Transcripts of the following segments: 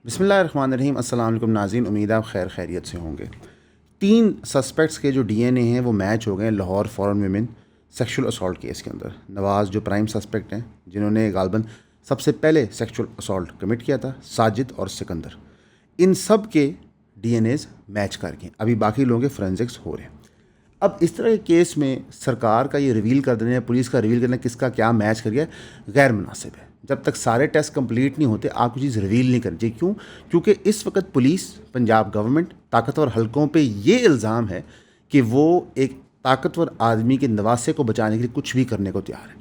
बिस्मिल्लाहिर्रहमानिर्रहीम। अस्सलाम वालेकुम नाज़रीन, उम्मीद है आप खैर खैरियत से होंगे। 3 सस्पेक्ट्स के जो डीएनए हैं वो मैच हो गए हैं Lahore foreign women sexual assault case के अंदर। नवाज़ जो प्राइम सस्पेक्ट हैं, जिन्होंने गालबन सबसे पहले सेक्सुअल असॉल्ट कमिट किया था, साजिद और सिकंदर, इन सब के डीएनएज मैच करके अभी बाकी लोगों के फोरेंसिक्स हो रहे हैं। अब इस तरह के केस में सरकार का ये रिवील कर देना या पुलिस का रिवील करना किसका क्या मैच कर गया, गैर मुनासिब है। जब तक सारे टेस्ट कंप्लीट नहीं होते आप कोई चीज़ रिवील नहीं करनी चाहिए। क्यों? क्योंकि इस वक्त पुलिस, पंजाब गवर्नमेंट ताकतवर हलकों पे ये इल्ज़ाम है कि वो एक ताकतवर आदमी के नवासे को बचाने के लिए कुछ भी करने को तैयार है।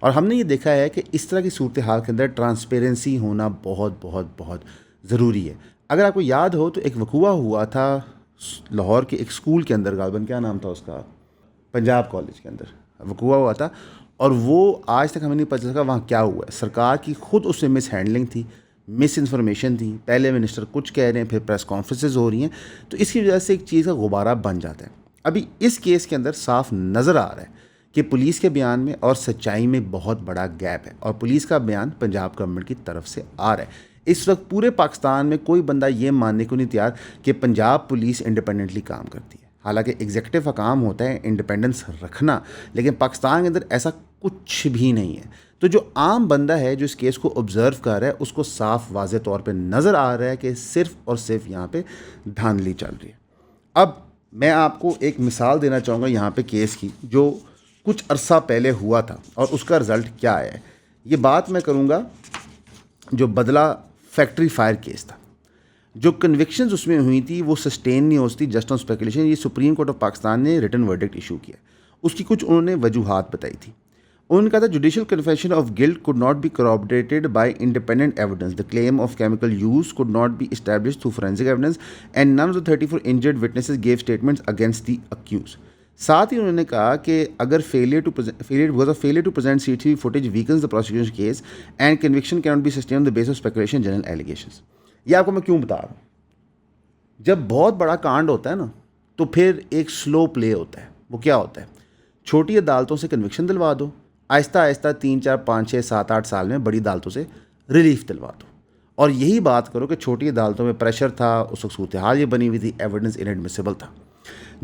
और हमने ये देखा है कि इस तरह की सूरत हाल के अंदर ट्रांसपेरेंसी होना बहुत बहुत बहुत ज़रूरी है। अगर आपको याद हो तो एक वकूआ हुआ था लाहौर के एक स्कूल के अंदर, गालबन क्या नाम था उसका, पंजाब कॉलेज के अंदर वकूआ हुआ था। और वो आज तक हमें नहीं पता चला वहाँ क्या हुआ है। सरकार की खुद उसमें मिस हैंडलिंग थी, मिस इन्फॉर्मेशन थी। पहले मिनिस्टर कुछ कह रहे हैं, फिर प्रेस कॉन्फ्रेंसेज हो रही हैं, तो इसकी वजह से एक चीज़ का गुब्बारा बन जाता है। अभी इस केस के अंदर साफ नज़र आ रहा है कि पुलिस के बयान में और सच्चाई में बहुत बड़ा गैप है, और पुलिस का बयान पंजाब गवर्नमेंट की तरफ से आ रहा है। इस वक्त पूरे पाकिस्तान में कोई बंदा ये मानने को नहीं तैयार कि पंजाब पुलिस इंडिपेंडेंटली काम करती है। हालांकि एग्जीक्यूटिव का काम होता है इंडिपेंडेंस रखना, लेकिन पाकिस्तान के अंदर ऐसा कुछ भी नहीं है। तो जो आम बंदा है जो इस केस को ऑब्ज़र्व कर रहा है, उसको साफ वाज़े तौर पे नज़र आ रहा है कि सिर्फ़ और सिर्फ यहाँ पे धांधली चल रही है। अब मैं आपको एक मिसाल देना चाहूँगा यहाँ पे केस की, जो कुछ अरसा पहले हुआ था और उसका रिज़ल्ट क्या आया है। ये बात मैं करूँगा जो बदला फैक्ट्री फायर केस था। जो कन्विक्शंस उसमें हुई थी वो सस्टेन नहीं हो सकती जस्ट ऑन स्पेकुलेशन। ये सुप्रीम कोर्ट ऑफ पाकिस्तान ने रिटन वर्डिक्ट इशू किया। उसकी कुछ उन्होंने वजूहात बताई थी। उन्होंने कहा था judicial confession of guilt could not be corroborated by independent evidence, the claim of chemical use could not be established through forensic evidence and none of the 34 injured witnesses gave statements against the accuse. साथ ही उन्होंने कहा कि अगर failure to present CCTV footage weakens the prosecution case and conviction can not be sustain on the basis of speculation general allegations. ये आपको मैं क्यों बता रहा हूँ? जब बहुत बड़ा कांड होता है ना, तो फिर एक स्लो प्ले होता है। वो क्या होता है? छोटी अदालतों से कन्विक्शन दिलवा दो, आहिस्ता आहिस्ता 3 4 5 6 7 8 साल में बड़ी अदालतों से रिलीफ दिलवा दो। और यही बात करो कि छोटी अदालतों में प्रेशर था, उस वक्त सूरत हाल ये बनी हुई थी, एविडेंस इनएडमिसिबल था।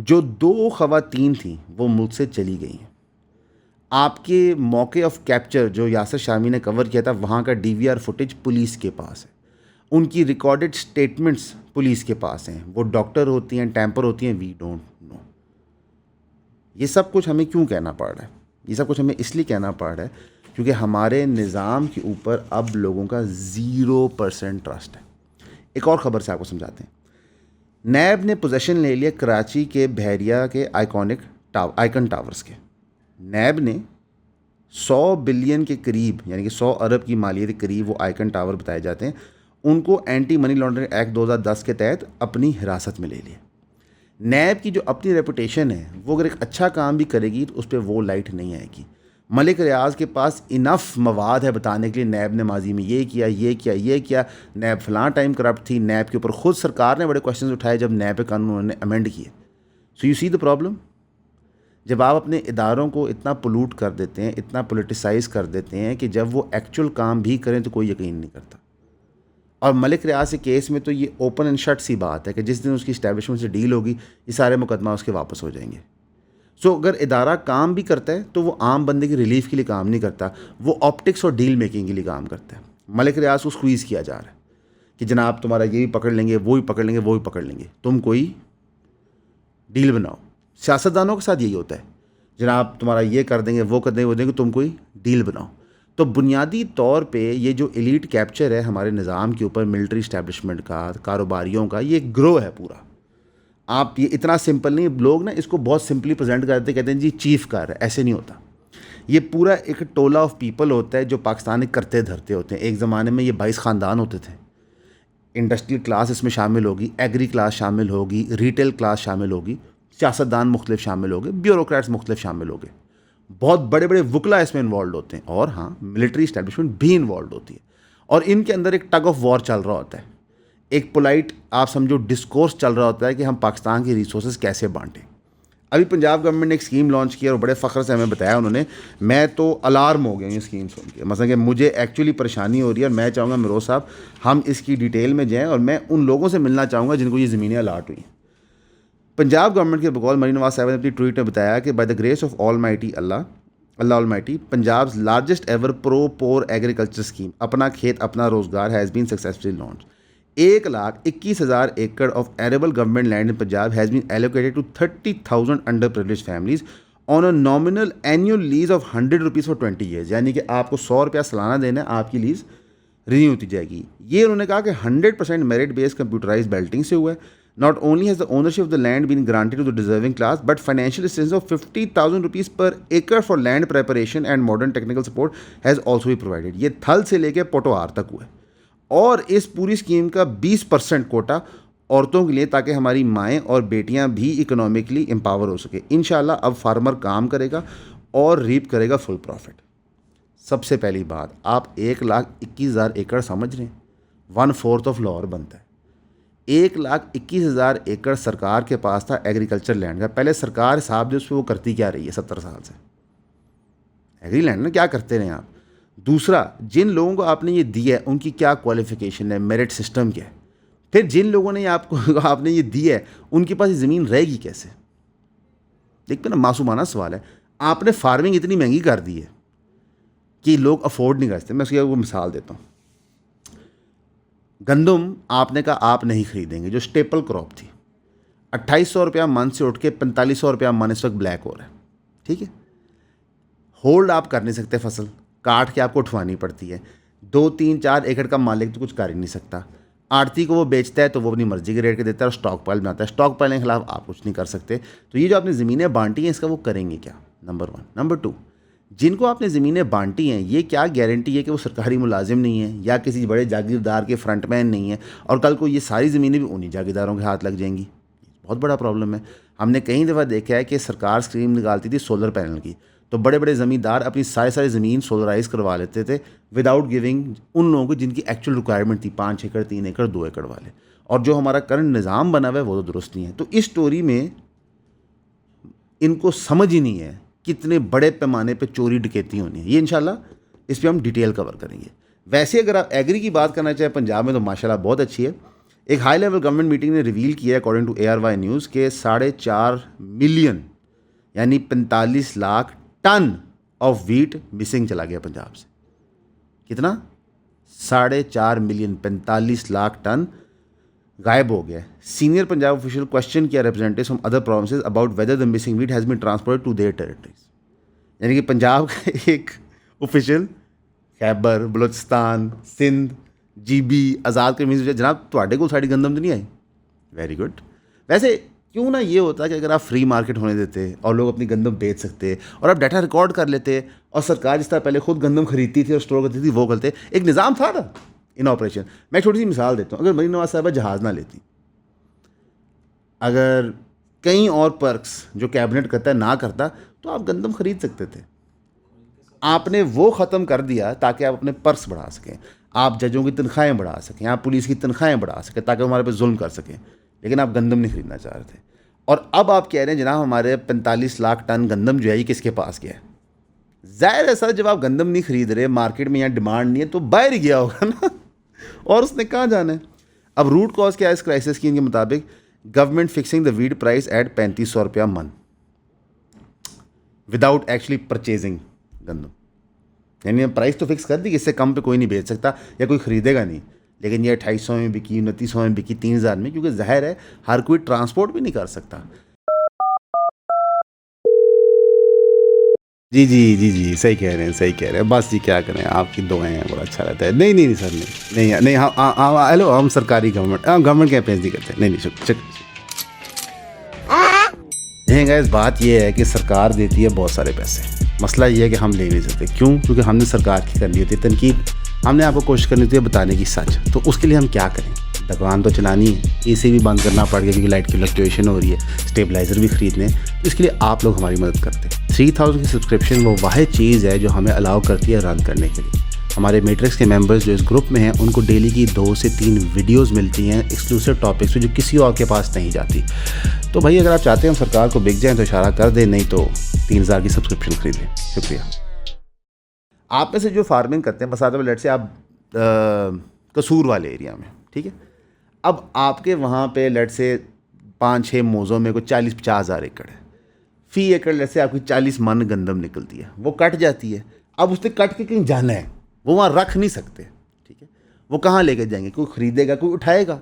जो 2 खवातीन थी वो मुल्क से चली गई हैं। आपके मौके ऑफ कैप्चर जो यासर शामी ने कवर किया था, वहाँ का डीवीआर फुटेज पुलिस के पास है। उनकी रिकॉर्डेड स्टेटमेंट्स पुलिस के पास हैं। वो डॉक्टर होती हैं, टैंपर होती हैं, वी डोंट नो। ये सब कुछ हमें क्यों कहना पड़ रहा है? ये सब कुछ हमें इसलिए कहना पड़ रहा है क्योंकि हमारे निज़ाम के ऊपर अब लोगों का 0% ट्रस्ट है। एक और ख़बर से आपको समझाते हैं। नैब ने पोजेशन ले लिया कराची के बहरिया के आइकन टावर्स के। नैब ने 100 बिलियन के करीब, यानी कि 100 अरब की मालियत के करीब वो आइकन टावर बताए जाते हैं, उनको एंटी मनी लॉन्ड्रिंग एक्ट 2010 के तहत अपनी हिरासत में ले लिया। नैब की जो अपनी रेपुटेशन है, वो अगर एक अच्छा काम भी करेगी तो उस पर वो लाइट नहीं आएगी। मलिक रियाज के पास इनफ मवाद है बताने के लिए नैब ने माजी में ये किया, ये किया, ये किया, नैब फलां टाइम करप्ट थी। नैब के ऊपर खुद सरकार ने बड़े क्वेश्चन उठाए जब नैब के कानून उन्होंने अमेंड किए। So you see the problem. जब आप अपने इदारों को इतना पोलूट कर देते हैं, इतना पोलिटिसाइज कर देते हैं कि जब वो एक्चुअल काम भी करें तो कोई यकीन नहीं करता। और मलिक रियाज के केस में तो ये ओपन एंड शट सी बात है कि जिस दिन उसकी इस्टेब्लिशमेंट से डील होगी ये सारे मुकदमा उसके वापस हो जाएंगे। सो अगर इदारा काम भी करता है तो वो आम बंदे की रिलीफ के लिए काम नहीं करता, वो ऑप्टिक्स और डील मेकिंग के लिए काम करता है। मलिक रियाज को स्क्वीज़ किया जा रहा है कि जनाब तुम्हारा ये भी पकड़ लेंगे, वो भी पकड़ लेंगे, वो भी पकड़ लेंगे, तुम कोई डील बनाओ। सियासतदानों के साथ यही होता है, जनाब तुम्हारा ये कर देंगे, वो कर देंगे, वो देंगे, तुम कोई डील बनाओ। तो बुनियादी तौर पे ये जो एलीट कैप्चर है हमारे निज़ाम के ऊपर मिलिट्री इस्टेब्लिशमेंट का, कारोबारियों का, ये ग्रो है पूरा। आप ये इतना सिंपल नहीं, लोग ना इसको बहुत सिंपली प्रेजेंट करते, कहते हैं जी चीफ कर रहा है। ऐसे नहीं होता। ये पूरा एक टोला ऑफ पीपल होता है जो पाकिस्तान के करते धरते होते हैं। एक ज़माने में ये 22 ख़ानदान होते थे। इंडस्ट्रियल क्लास इसमें शामिल होगी, एग्री क्लास शामिल होगी, रिटेल क्लास शामिल होगी, सियासतदान मुख्तलिफ शामिल होंगे, ब्यूरोक्रेट्स मुख्तलिफ शामिल होंगे, बहुत बड़े बड़े वकला इसमें इन्वॉल्व होते हैं, और हाँ मिलिट्री इस्टेब्लिशमेंट भी इन्वॉल्व होती है। और इनके अंदर एक टग ऑफ वॉर चल रहा होता है, एक पोलाइट आप समझो डिस्कोर्स चल रहा होता है कि हम पाकिस्तान की रिसोर्सेज कैसे बांटें। अभी पंजाब गवर्नमेंट ने एक स्कीम लॉन्च की और बड़े फ़ख्र से हमें बताया उन्होंने, मैं तो अलार्म हो गया ये स्कीम सुन के। मतलब कि मुझे एक्चुअली परेशानी हो रही है और मैं चाहूँगा मिरोज़ साहब हम इसकी डिटेल में जाएँ और मैं उन लोगों से मिलना चाहूँगा जिनको ये ज़मीनें अलाट हुई। पंजाब गवर्नमेंट के बकौल मरीन नवाज साहब ने अपनी ट्वीट में बताया कि by the grace of almighty Allah almighty, Punjab's largest ever pro poor agriculture scheme अपना खेत अपना रोजगार हैज़ बीन सक्सेसफुली लॉन्च। 1,21,000 एकड़ of arable government land in Punjab has been allocated to 30,000 under privileged families on a nominal annual lease of 100 rupees for 20 years. यानी कि आपको 100 रुपया सालाना देना है, आपकी लीज रिन्यू होती जाएगी। ये उन्होंने कहा कि 100% मेरिट बेस्ड कंप्यूटराइज बेल्टिंग से हुआ है। Not only has the ownership of the land been granted to the deserving class, but financial assistance of 50,000 rupees per acre for land preparation and modern technical support has also been provided. ये थल से लेके पोटोहार तक हुआ है और इस पूरी स्कीम का 20% कोटा औरतों के लिए, ताकि हमारी माएँ और बेटियाँ भी इकोनॉमिकली एम्पावर हो सके। इंशाल्लाह अब फार्मर काम करेगा और रीप करेगा फुल प्रॉफिट। सबसे पहली बात, आप 1,21,000 एकड़ समझ रहे हैं, 1/4 ऑफ लाहौर बनता है। 1,21,000 एकड़ सरकार के पास था एग्रीकल्चर लैंड का। पहले सरकार हिसाब जो उस पर वो करती क्या रही है 70 साल से, एग्री लैंड ना क्या करते रहे आप। दूसरा, जिन लोगों को आपने ये दिया है उनकी क्या क्वालिफिकेशन है, मेरिट सिस्टम क्या है। फिर जिन लोगों ने आपने ये दिया है उनके पास ये ज़मीन रहेगी कैसे। देखते ना, मासूमाना सवाल है। आपने फार्मिंग इतनी महंगी कर दी है कि लोग अफोर्ड नहीं कर सकते। मैं उसकी आपको मिसाल देता हूँ। गंदम आपने कहा आप नहीं खरीदेंगे, जो स्टेपल क्रॉप थी, 2,800 रुपया मन से उठ के 4,500 रुपया मन इस वक्त ब्लैक हो रहा है। ठीक है, होल्ड आप कर नहीं सकते, फसल काट के आपको उठवानी पड़ती है। 2, 3, 4 एकड़ का मालिक तो कुछ कर ही नहीं सकता। आड़ती को वो बेचता है तो वो अपनी मर्जी के रेट के देता है और स्टॉक पाइल बनाता है। स्टॉक पाइल के खिलाफ आप कुछ नहीं कर सकते। तो ये जो आपने ज़मीनें बांटी हैं इसका वो करेंगे क्या, नंबर 1। नंबर 2, जिनको आपने ज़मीनें बांटी हैं ये क्या गारंटी है कि वो सरकारी मुलाजिम नहीं है या किसी बड़े जागीरदार के फ्रंटमैन नहीं है और कल को ये सारी ज़मीनें भी उन्हीं जागीरदारों के हाथ लग जाएंगी। बहुत बड़ा प्रॉब्लम है। हमने कई दफ़ा देखा है कि सरकार स्कीम निकालती थी सोलर पैनल की, तो बड़े बड़े ज़मींदार अपनी सारी ज़मीन सोलराइज़ करवा लेते थे विदाउट गिविंग उन लोगों को जिनकी एक्चुअल रिक्वायरमेंट थी, 5 एकड़ 3 एकड़ 2 एकड़ वाले। और जो हमारा करंट निज़ाम बना हुआ है वो तो दुरुस्त नहीं है। तो इस स्टोरी में इनको समझ ही नहीं है कितने बड़े पैमाने पे चोरी डकैती होनी है। ये इंशाल्लाह इस पर हम डिटेल कवर करेंगे। वैसे अगर आप एग्री की बात करना चाहें पंजाब में तो माशाल्लाह बहुत अच्छी है। एक हाई लेवल गवर्नमेंट मीटिंग ने रिवील किया है अकॉर्डिंग टू ARY न्यूज़ के 4.5 मिलियन यानी 45 lakh ton of wheat missing चला गया पंजाब से। कितना? 4.5 मिलियन, 45 लाख टन गायब हो गया। सीनियर पंजाब ऑफिशियल क्वेश्चन किया representatives from other provinces about whether the missing wheat has been transported to their territories. यानी कि पंजाब का एक ऑफिशियल खैबर बलोचिस्तान सिंध GB आज़ाद के मीन जनाब ਤੁਹਾਡੇ ਕੋਲ साड़ी गंदम तो नहीं आई। Very good. वैसे क्यों ना ये होता कि अगर आप फ्री मार्केट होने देते और लोग अपनी गंदम बेच सकते और आप डाटा रिकॉर्ड कर लेते और सरकार जिस तरह पहले खुद गंदम खरीदती थी और स्टोर करती थी वो करते, एक निज़ाम था ना इन ऑपरेशन। मैं छोटी सी मिसाल देता हूँ। अगर मरीन नवाज साहबा जहाज़ ना लेती, अगर कई और पर्क्स जो कैबिनेट करता है ना करता, तो आप गंदम खरीद सकते थे। आपने वो ख़त्म कर दिया ताकि आप अपने पर्स बढ़ा सकें, आप जजों की तनख्वाहें बढ़ा सकें, आप पुलिस की तनख्वाहें बढ़ा सकें ताकि हमारे पे जुल्म कर सकें, लेकिन आप गंदम नहीं खरीदना चाह रहे थे। और अब आप कह रहे हैं जनाब हमारे 45 लाख टन गंदम जो है ये किसके पास गया है। ज़ाहिर है सर, जब आप गंदम नहीं खरीद रहे, मार्केट में यहाँ डिमांड नहीं है, तो बाहर गया होगा ना, और उसने कहाँ जाना है। अब रूट कॉज क्या है इस क्राइसिस की? इनके मुताबिक government fixing the wheat price at 3,500 रुपया मन विदाउट एक्चुअली परचेजिंग गंदम। यानी प्राइस तो फिक्स कर दी कि इससे कम पे कोई नहीं बेच सकता या कोई ख़रीदेगा नहीं, लेकिन ये 2,800 में बिकी, 2,900 में बिकी, 3,000 में, क्योंकि जाहिर है हर कोई ट्रांसपोर्ट भी नहीं कर सकता। जी जी जी जी सही कह रहे हैं, सही कह रहे हैं। बस जी क्या करें, आपकी दुआएं हैं, बड़ा अच्छा रहता है। नहीं नहीं सर, नहीं नहीं, हाँ हेलो, हम सरकारी गवर्नमेंट कैंपेन नहीं करते। नहीं नहीं नहीं गाइस, बात ये है कि सरकार देती है बहुत सारे पैसे, मसला ये है कि हम ले नहीं सकते। क्यों? क्योंकि हमने सरकार की करनी होती है तनकीद, हमने आपको कोशिश करनी होती है बताने की सच। तो उसके लिए हम क्या करें? दुकान तो चलानी है, AC भी बंद करना पड़ गया क्योंकि लाइट की फ्लक्चुएशन हो रही है, स्टेबलाइज़र भी ख़रीदने, तो इसके लिए आप लोग हमारी मदद करते हैं। 3,000 की सब्सक्रिप्शन वो वाहिद चीज़ है जो हमें अलाउ करती है रन करने के लिए। हमारे मैट्रिक्स के मेंबर्स जो इस ग्रुप में हैं उनको डेली की 2 से 3 वीडियोस मिलती हैं एक्सक्लूसिव टॉपिक्स पे जो किसी और के पास नहीं जाती। तो भाई अगर आप चाहते हैं हम सरकार को बिक जाएं तो इशारा कर दें, नहीं तो 3000 की सब्सक्रिप्शन खरीद लें। शुक्रिया। आप में से जो फार्मिंग करते हैं, बसाते लेट से आप कसूर वाले एरिया में, ठीक है, अब आपके वहाँ पे लेट से 5-6 मौज़ों में कोई 40-50 हज़ार एकड़ है। फ़ी एकड़ लेट से आपकी 40 मन गंदम निकलती है, वो कट जाती है। अब उसने कट के कहीं जाना है, वो वहाँ रख नहीं सकते, ठीक है, वो कहाँ लेके जाएंगे? कोई ख़रीदेगा, कोई उठाएगा।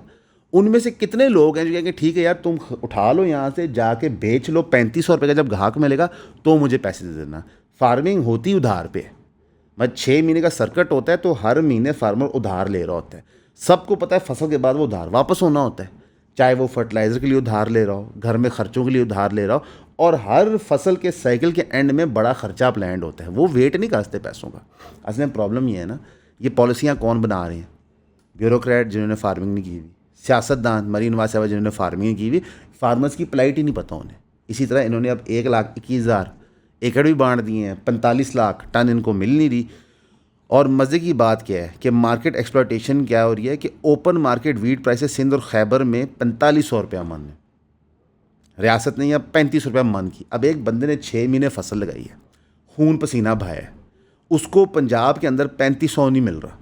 उनमें से कितने लोग हैं जो कहेंगे ठीक है यार तुम उठा लो, यहाँ से जाके बेच लो, 3500 रुपये का जब ग्राहक मिलेगा तो मुझे पैसे दे देना। फार्मिंग होती उधार पे, मतलब 6 महीने का सर्किट होता है, तो हर महीने फार्मर उधार ले रहा होता है। सबको पता है फसल के बाद वो उधार वापस होना होता है, चाहे वो फर्टिलाइज़र के लिए उधार ले रहा हो, घर में खर्चों के लिए उधार ले रहा हो, और हर फसल के साइकिल के एंड में बड़ा खर्चा प्लान्ड होता है। वो वेट नहीं करते पैसों का। असल में प्रॉब्लम ये है ना, ये पॉलिसियाँ कौन बना रहे हैं? ब्यूरोक्रेट जिन्होंने फार्मिंग नहीं की हुई, सियासतदान मरीन नवाज साहब जिन्होंने फार्मिंग की हुई, फार्मर्स की प्लाइट ही नहीं पता उन्हें। इसी तरह इन्होंने अब 1,21,000 एकड़ भी बांट दिए हैं, 45 लाख टन इनको मिल नहीं रही। और मज़े की बात क्या है कि मार्केट एक्सप्लॉयटेशन क्या हो रही है कि open market wheat prices Sindh और खैबर में 4500 रुपया मन है, रियासत ने या 35 रुपया मन की। अब एक बंदे ने 6 महीने फसल लगाई है, खून पसीना बहाया है, उसको पंजाब के अंदर 3500 नहीं मिल रहा।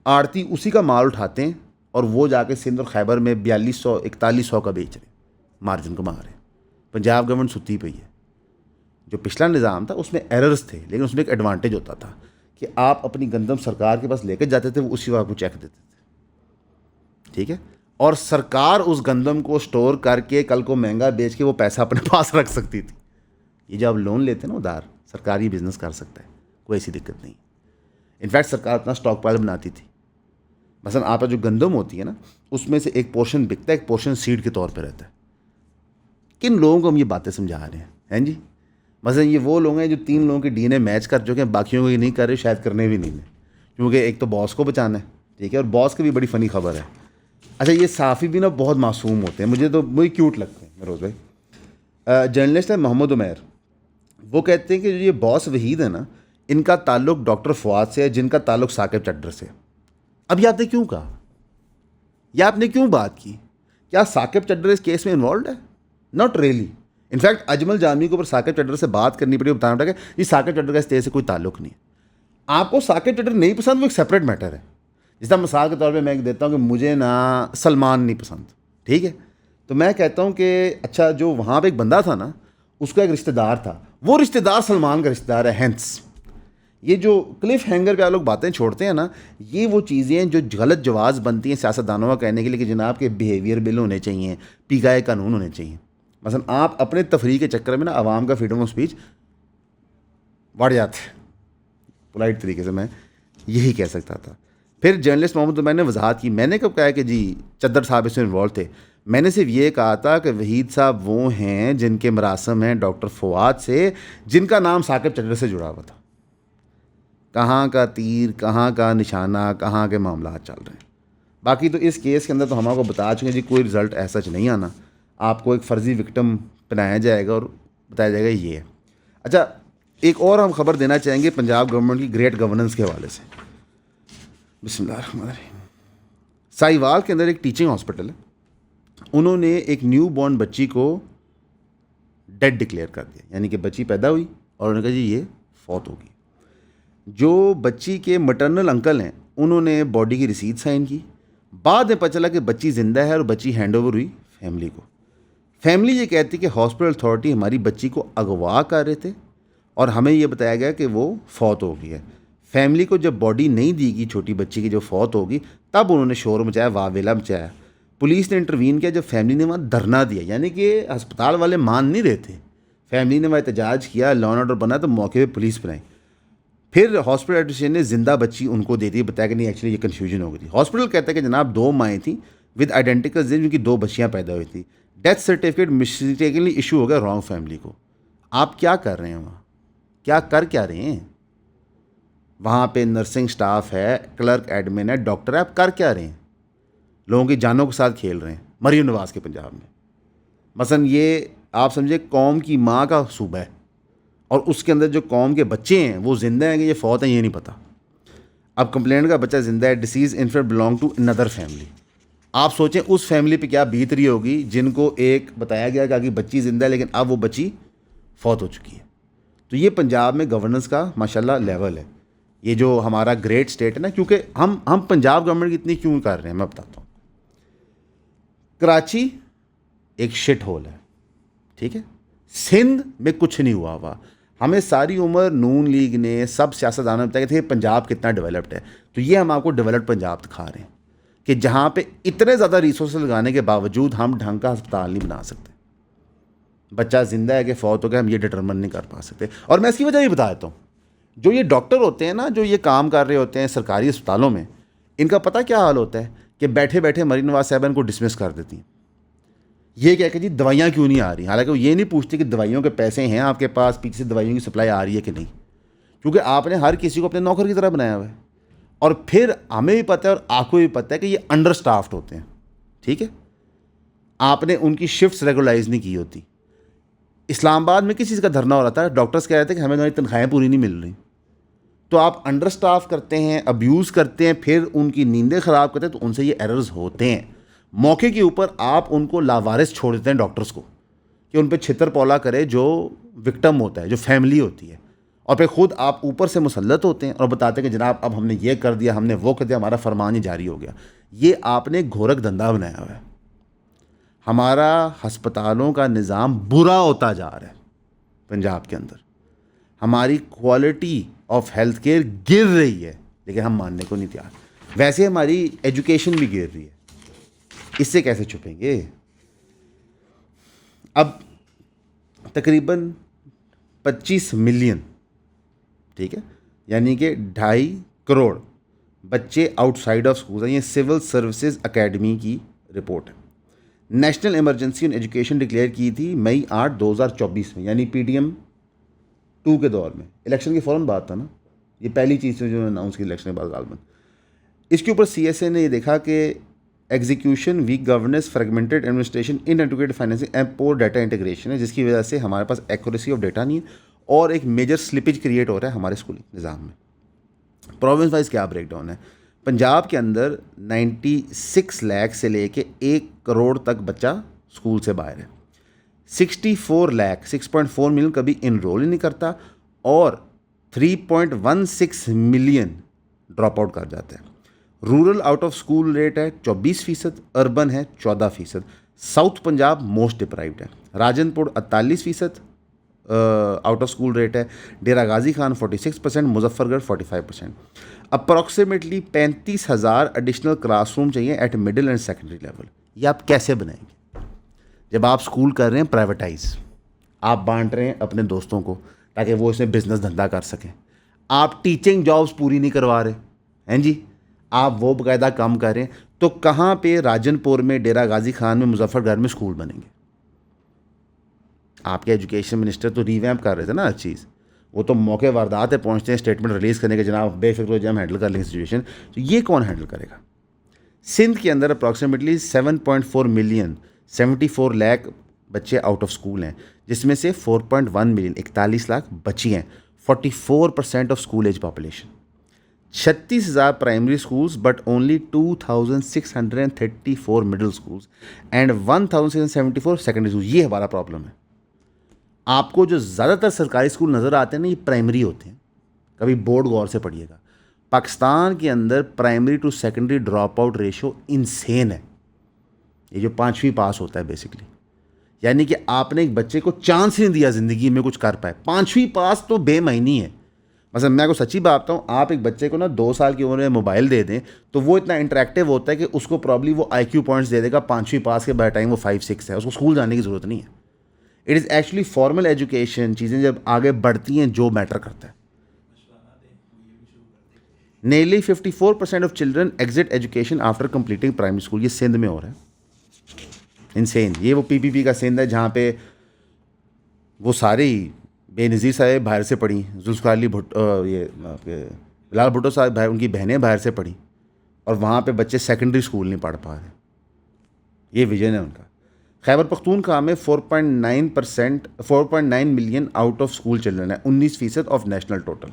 आड़ती उसी का माल उठाते हैं और वो जाके सिंध और खैबर में 4200-4100 का बेच रहे, मार्जिन कमा रहे। पंजाब गवर्नमेंट सुती पई है। जो पिछला निज़ाम था उसमें एरर्स थे, लेकिन उसमें एक एडवांटेज होता था कि आप अपनी गंदम सरकार के पास लेकर जाते थे, वो उसी वक्त को चेक देते थे, ठीक है, और सरकार उस गंदम को स्टोर करके कल को महंगा बेच के वो पैसा अपने पास रख सकती थी। ये जो आप लोन लेते हैं ना उधार, सरकारी बिजनेस कर सकता है, कोई ऐसी दिक्कत नहीं। इनफैक्ट सरकार अपना स्टॉक पाइल बनाती थी। मसलन आपका जो गंदम होती है ना, उसमें से एक पोर्शन बिकता है, एक पोर्शन सीड के तौर पे रहता है। किन लोगों को हम ये बातें समझा रहे हैं जी? मसलन ये वो लोग हैं जो 3 लोगों के डीएनए मैच कर चुके हैं, बाकियों को ये नहीं कर रहे, शायद करने भी नहीं है, क्योंकि एक तो बॉस को बचाना है, ठीक है, और बॉस की भी बड़ी फ़नी खबर है। अच्छा, ये साफ़ी भी ना बहुत मासूम होते हैं, मुझे क्यूट लगते हैं रोज़ भाई। जर्नलिस्ट है मोहम्मद उमैर, वो कहते हैं कि जो ये बॉस वहीद है ना, इनका ताल्लुक डॉक्टर फवाद से है, जिनका ताल्लुक साकिब चड्डर से। अब ये आपने क्यों कहा, या आपने क्यों बात की? क्या साकिब चड्डर इस केस में इन्वॉल्व है? Not really. In fact Ajmal Jami को ऊपर साकिब चड्डर से बात करनी पड़ी, बताना पड़ा कि ये साकिब चड्डर का इस केस से कोई ताल्लुक नहीं है। आपको साकिब चड्डर नहीं पसंद, वो एक सेपरेट मैटर है। जिस मिसाल के तौर पे मैं देता हूँ कि मुझे ना सलमान नहीं पसंद, ठीक है, तो मैं कहता हूँ कि अच्छा जो वहाँ पे एक बंदा था ना, उसका एक रिश्तेदार था, वो रिश्तेदार सलमान का रिश्तेदार है। हैंस ये जो क्लिफ हैंगर पे आप लोग बातें छोड़ते हैं ना, ये वो चीज़ें हैं जो गलत जवाज़ बनती हैं सियासतदानों का कहने के लिए कि जनाब के बिहेवियर बिल होने चाहिए, पीगाए कानून होने चाहिए। मसलन आप अपने तफरीह के चक्कर में ना आवाम का फ्रीडम ऑफ स्पीच बढ़ जाते हैं। पोलाइट तरीके से मैं यही कह सकता था। फिर जर्नलिस्ट मोहम्मद उमैर ने वजाहत की, मैंने कब कहा कि जी चद्दर साहब इसमें इन्वॉल्व थे? मैंने सिर्फ ये कहा था कि वहीद साहब वो हैं जिनके मरासम हैं डॉक्टर फवाद से, जिनका नाम साकिब चड्डर से जुड़ा हुआ था। कहाँ का तीर, कहाँ का निशाना, कहाँ के मामला चल रहे हैं। बाकी तो इस केस के अंदर तो हम आपको बता चुके हैं जी, कोई रिज़ल्ट ऐसा नहीं आना। आपको एक फ़र्जी विक्टिम बनाया जाएगा और बताया जाएगा ये है। अच्छा, एक और हम खबर देना चाहेंगे पंजाब गवर्नमेंट की ग्रेट गवर्नेंस के हवाले से। बिस्मिल्लाहिर्रहमानिर्रहीम। साहिवाल के अंदर एक टीचिंग हॉस्पिटल है, उन्होंने एक न्यू बॉर्न बच्ची को डेड डिक्लेयर कर दिया, यानी कि बच्ची पैदा हुई और उन्होंने कहा जी ये फौत होगी। जो बच्ची के मटरनल अंकल हैं उन्होंने बॉडी की रिसीट साइन की। बाद में पता चला कि बच्ची ज़िंदा है और बच्ची हैंड ओवर हुई फैमिली को। फैमिली ये कहती कि हॉस्पिटल अथॉरिटी हमारी बच्ची को अगवा कर रहे थे और हमें ये बताया गया कि वो फौत हो गई है। फैमिली को जब बॉडी नहीं दी गई छोटी बच्ची की जो फौत होगी, तब उन्होंने शोर मचाया, वावेला मचाया। पुलिस ने इंटरवीन किया जब फैमिली ने वहाँ धरना दिया, यानी कि अस्पताल वाले मान नहीं रहे थे। फैमिली ने वहाँ एहतजाज किया, लॉ एंड ऑर्डर बना, तो मौके पर पुलिस बनाई। फिर हॉस्पिटल एडमिनिस्ट्रेशन ने जिंदा बच्ची उनको दे दी, बताया कि नहीं एक्चुअली ये कन्फ्यूजन हो गई थी। हॉस्पिटल कहता है कि जनाब 2 माएँ थी विद आइडेंटिकल जिन, जिनकी 2 बच्चियाँ पैदा हुई थी। डेथ सर्टिफिकेट मिस्टेकनली इशू हो गया रॉन्ग फैमिली को। आप क्या कर रहे हैं वहाँ, क्या रहे हैं? वहाँ पे नर्सिंग स्टाफ है, क्लर्क एडमिन है, डॉक्टर है, आप कर क्या रहे हैं? लोगों की जानों के साथ खेल रहे हैं मरीम नवाज़ के पंजाब में। मसलन ये आप समझे कौम की माँ का सूबा है और उसके अंदर जो कौम के बच्चे हैं वो ज़िंदा हैं कि ये फौत हैं ये नहीं पता। अब कंप्लेंट का बच्चा ज़िंदा है, disease infect belong to another family, आप सोचें उस फैमिली पे क्या बीत रही होगी जिनको एक बताया गया कि आगे बच्ची ज़िंदा है लेकिन अब वो बच्ची फौत हो चुकी है। तो ये पंजाब में गवर्नेंस का माशाल्लाह लेवल है। ये जो हमारा ग्रेट स्टेट है ना, क्योंकि हम पंजाब गवर्नमेंट की इतनी क्यों कर रहे हैं मैं बताता हूँ। कराची एक शिट होल है, ठीक है। सिंध में कुछ नहीं हुआ। हमें सारी उम्र नून लीग ने सब सियासतदानों ने बताया कि पंजाब कितना डेवलप्ड है। तो ये हम आपको डेवलप्ड पंजाब दिखा रहे हैं कि जहाँ पे इतने ज़्यादा रिसोर्स लगाने के बावजूद हम ढंग का अस्पताल नहीं बना सकते। बच्चा ज़िंदा है कि फौत हो गया हम ये डिटरमिन नहीं कर पा सकते। और मैं इसकी वजह भी बता देता हूँ। जो ये डॉक्टर होते हैं ना, जो ये काम कर रहे होते हैं सरकारी अस्पतालों में, इनका पता क्या हाल होता है कि बैठे बैठे मरीन नवाज साहब इनको डिसमिस कर देती हैं। ये कह के जी दवाइयाँ क्यों नहीं आ रही, हालांकि वो ये नहीं पूछते कि दवाइयों के पैसे हैं आपके पास, पीछे से दवाइयों की सप्लाई आ रही है कि नहीं, क्योंकि आपने हर किसी को अपने नौकर की तरह बनाया हुआ है। और फिर हमें भी पता है और आपको भी पता है कि ये अंडर स्टाफ्ड होते हैं, ठीक है। आपने उनकी शिफ्ट्स रेगुलराइज नहीं की होती। इस्लामाबाद में किस चीज़ का धरना हो रहा था, डॉक्टर्स कह रहे थे कि हमें तुम्हारी तनख्वाहें पूरी नहीं मिल रही। तो आप अंडर स्टाफ करते हैं, अब्यूज़ करते हैं, फिर उनकी नींदें ख़राब करते हैं, तो उनसे ये एरर्स होते हैं। मौके के ऊपर आप उनको लावारिस छोड़ देते हैं डॉक्टर्स को कि उन पर छितर पौला करे जो विक्टिम होता है, जो फैमिली होती है। और फिर ख़ुद आप ऊपर से मुसल्लत होते हैं और बताते हैं कि जनाब अब हमने ये कर दिया, हमने वो कर दिया, हमारा फरमान ही जारी हो गया। ये आपने घोरक धंधा बनाया हुआ है। हमारा हस्पतालों का निज़ाम बुरा होता जा रहा है पंजाब के अंदर। हमारी क्वालिटी ऑफ हेल्थ केयर गिर रही है, लेकिन हम मानने को नहीं तैयार। वैसे हमारी एजुकेशन भी गिर रही है, इससे कैसे छुपेंगे। अब तकरीबन 25 मिलियन, ठीक है, यानी कि 2.5 करोड़ बच्चे आउटसाइड ऑफ स्कूल हैं। ये सिविल सर्विसेज एकेडमी की रिपोर्ट है। National emergency on education declare की थी मई 8, 2024 में, यानी PTM 2 के दौर में। इलेक्शन के फ़ौरन बाद था ना, ये पहली चीज़ थी जो अनाउंस की इलेक्शन के बाद गालबन। इसके ऊपर CSA ने ये देखा कि execution, weak governance, fragmented administration, inadequate financing and poor data integration है, जिसकी वजह से हमारे पास एक्यूरेसी ऑफ डेटा नहीं है और एक मेजर स्लिपेज क्रिएट हो रहा है हमारे स्कूलिंग निज़ाम में। प्रोविंस वाइज क्या ब्रेकडाउन है, पंजाब के अंदर 96 लाख से लेके 1 करोड़ तक बच्चा स्कूल से बाहर है। 64 लाख 6.4 मिलियन कभी इनरोल ही नहीं करता और 3.16 मिलियन ड्रॉप आउट कर जाते हैं। Rural out of school rate है 24%, अर्बन है 14%। साउथ पंजाब मोस्ट डिप्राइव्ड है। Rajanpur 48% out of school rate है। Dera Ghazi Khan 46%, Muzaffargarh 45%। Approximately 35,000 additional classroom चाहिए at middle and secondary level. ये आप कैसे बनाएंगे जब आप स्कूल कर रहे हैं प्राइवेटाइज, आप बांट रहे हैं अपने दोस्तों को ताकि वो इसमें बिजनेस धंधा कर सकें। आप टीचिंग जॉब्स पूरी नहीं करवा रहे हैं जी, आप वो बाकायदा काम कर रहे हैं। तो कहाँ पे राजनपुर में, डेरा गाजी खान में, मुजफ्फरगढ़ में स्कूल बनेंगे। आपके एजुकेशन मिनिस्टर तो रीवैम्प कर रहे थे ना हर चीज़, वो तो मौके वारदात पे पहुँचते हैं स्टेटमेंट रिलीज़ करने के, जनाब बेफिक्र हो जाए हम हैंडल कर लेंगे सिचुएशन। तो ये कौन हैंडल करेगा। सिंध के अंदर अप्रॉक्सीमेटली 7.4 मिलियन 74 लाख बच्चे आउट ऑफ स्कूल हैं, जिसमें से 4.1 मिलियन 41 लाख बच्ची हैं, 44% of school age population. 36,000 primary schools but only 2,634 middle schools and 1,674 secondary school. ये हमारा प्रॉब्लम है। आपको जो ज़्यादातर सरकारी स्कूल नज़र आते हैं ना, ये प्राइमरी होते हैं। कभी बोर्ड गौर से पढ़िएगा, पाकिस्तान के अंदर primary to secondary drop out ratio insane है। ये जो 5वीं पास होता है बेसिकली, यानी कि आपने एक बच्चे को चांस नहीं दिया ज़िंदगी में कुछ कर पाए। 5वीं पास तो बेमायनी है। मतलब मैं को सच्ची बात बताऊँ, आप एक बच्चे को ना 2 साल की उम्र में मोबाइल दे दें तो वो इतना इंटरेक्टिव होता है कि उसको प्रॉब्ली वो IQ पॉइंट्स दे देगा 5वीं पास के बाद टाइम वो 5-6 है, उसको स्कूल जाने की ज़रूरत नहीं है। It is actually formal education, चीज़ें जब आगे बढ़ती हैं जो मैटर करता है। Nearly 54% of children exit education after completing primary school. ये सिंध में हो रहा है, इंसेन। ये वो PPP का सिंध है जहाँ पे वो सारी बेनज़ीर साहब बाहर से पढ़ी, जुल्फ़िकार अली भुट्टो, ये बिलाल भुट्टो साहब उनकी बहनें बाहर से पढ़ी और वहाँ पे बच्चे सेकेंडरी स्कूल नहीं पढ़ पा रहे। ये विजन है उनका। खैबर पख्तूनख्वा में 4.9 million out of school children है, 19% of national total.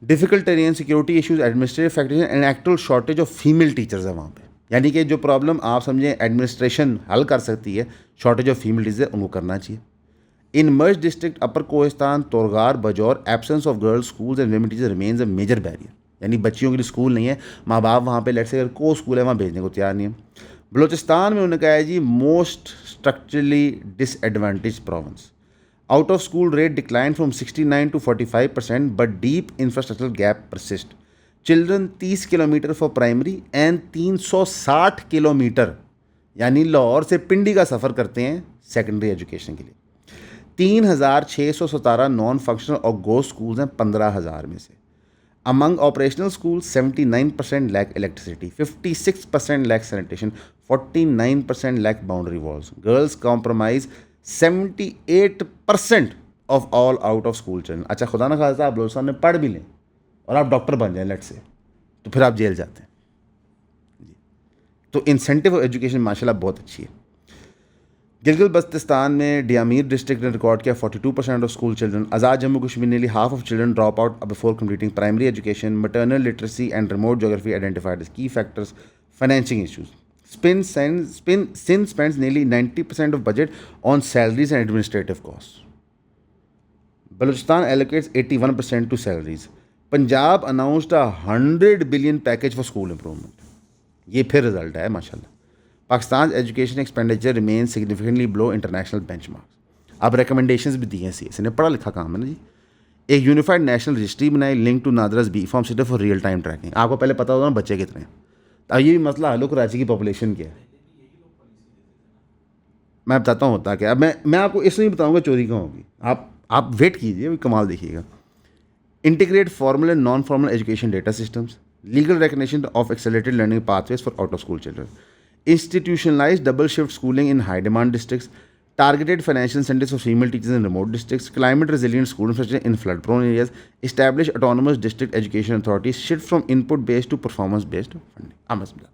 Difficult terrain security issues, administrative factors and actual shortage of female teachers है वहाँ पे। यानी कि जो प्रॉब्लम आप समझें एडमिनिस्ट्रेशन हल कर सकती है, शॉर्टेज ऑफ फीमेल टीचर, उनको करना चाहिए। In merge district upper Kohistan, Torghar, Bajaur, absence of girls schools and women teacher remains a major barrier. यानी बच्चियों के लिए स्कूल नहीं है, माँ बाप वहाँ पे लेट से अगर को स्कूल है वहाँ भेजने को तैयार नहीं है। बलोचिस्तान में उन्होंने कहा है जी most structurally disadvantage province. Out of school rate decline from 69 to 45%, but deep infrastructural gap persist. Children 30 kilometre for primary and 360 kilometre यानी लाहौर से पिंडी का सफ़र करते हैं सेकेंडरी एजुकेशन के लिए। 3,617 नॉन फंक्शनल और गो स्कूल्स हैं 15,000 में से। Among operational school 79% lack electricity, 56% lack sanitation, 49% lack boundary walls. Girls compromise 78% of all out of school children. अच्छा, खुदा ना खासा आप लोग सामने पढ़ भी लें और आप डॉक्टर बन जाएं लेट से, तो फिर आप जेल जाते हैं। तो इंसेंटिव ऑफ एजुकेशन माशाल्लाह बहुत अच्छी है। गिलगित बल्तिस्तान में डियामीर डिस्ट्रिक्ट ने रिकॉर्ड किया 42% of school children. Azad Jammu Kashmir nearly half of children drop out before completing primary education. Maternal literacy and remote geography identified as key factors. Financing issues. Sindh spends nearly 90% of budget on salaries and administrative costs. Balochistan allocates 81% to salaries. Punjab announced a 100 billion package for school improvement. ये फिर result है माशाल्लाह। Pakistan education expenditure remain significantly below international benchmarks. अब recommendations भी दी हैं CS ने, पढ़ा लिखा काम है ना जी। एक यूनिफाइड नेशनल रजिस्ट्री बनाई link to NADRA's B form system for real time tracking. आपको पहले पता होगा ना बच्चे कितने हैं। अब ये भी मसला हल हो, कराची की पॉपुलेशन क्या है, मैं बताता हूँ होता क्या। अब मैं आपको इसलिए बताऊँगा चोरी कहाँ होगी, आप वेट कीजिए, कमाल देखिएगा। Integrate formal and non formal education data systems, legal recognition of accelerated learning pathways for out of school children, institutionalized double shift schooling in high demand districts, targeted financial incentives for female teachers in remote districts, climate resilient school infrastructure in flood prone areas, establish autonomous district education authorities, shift from input based to performance based funding। मैं समझा।